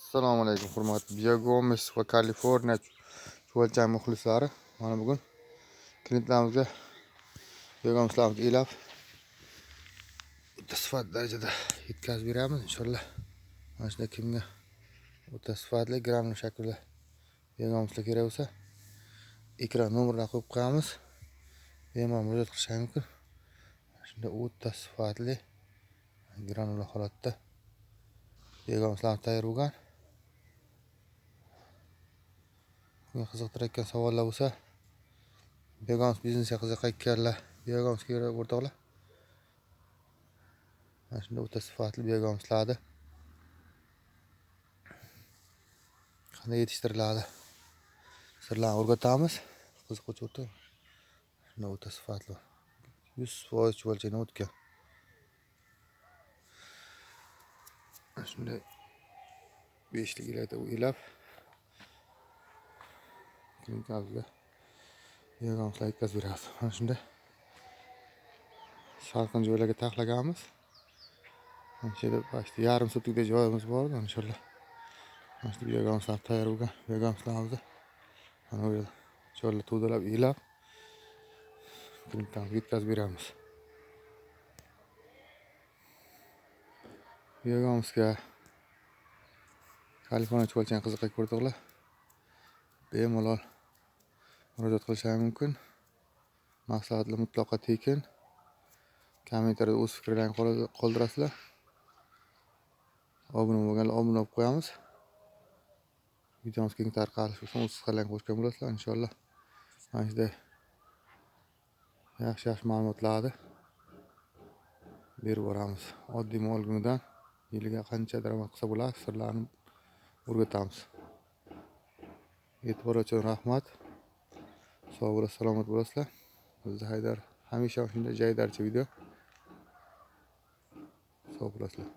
Assalomu alaykum hurmatli Biogomes va Kaliforniya chuvalchang muxlislari. Mana bugun klientlarimizga Biogomislarimizni ilab o'ta sifatli darajada yetkazib beramiz inshaalloh. Mana shunda kimga o'ta sifatli granul shaklida Biogomislar kerak bo'lsa, ekran nomerlarini qo'yib qo'yamiz. Bemalol murojaat qilishingiz mumkin. Shunda o'ta sifatli granul holatda Biogomislar tayyor bo'lgan. Qiziqtirayotgan savollar bo'lsa, Biogomis biznesga qiziqayotganlar, Biogomis kerak o'rtoqlar. Mana shunda o'ta sifatli Biogomislarni qanday yetishtiriladi sirlarni o'rgatamiz. Qiziquvchi o'rtoq. Shunda o'ta sifatli 100% chuvalchangdan o'tgan. Shunday 5 yillarda o'ylab klientlarimizga Biogomislar yetkazib beramiz. Mana shunda salqin joylarga taxlaganmiz. Mana shu yerda yarim sutkada joyimiz bor, inshaalloh. Mana shu Biogomislar tayyor bo'lgan. Biogomislarimizni mana bu yerda joylar to'dalab ilab klientlarimizga yetkazib beramiz. Biogomisga Kaliforniya chuvalchang qiziqayotgan o'rtoqlar bemalol murojaat qilishingiz mumkin. Maqsadlar mutlaqo tekin. Kommentariyada o'z fikrlaringizni qoldirasizlar. Obuna bo'lganlar obuna bo'lib qo'yamiz. Videomiz keng tarqalishi uchun o'z fikrlaringizni qo'shgan bo'lasizlar inshaalloh. Mana shunday yaxshi ma'lumotlarni berib boramiz. Oddiy molgunidan yiliga qancha daromad qilsa bo'ladi, sirlarni o'rgatamiz. E'tibor uchun rahmat. Sog' bo'lasiz, salomat bo'lasizlar. Bizda Haydar hamisha shunday jaydarchi video. Sog' bo'lasizlar.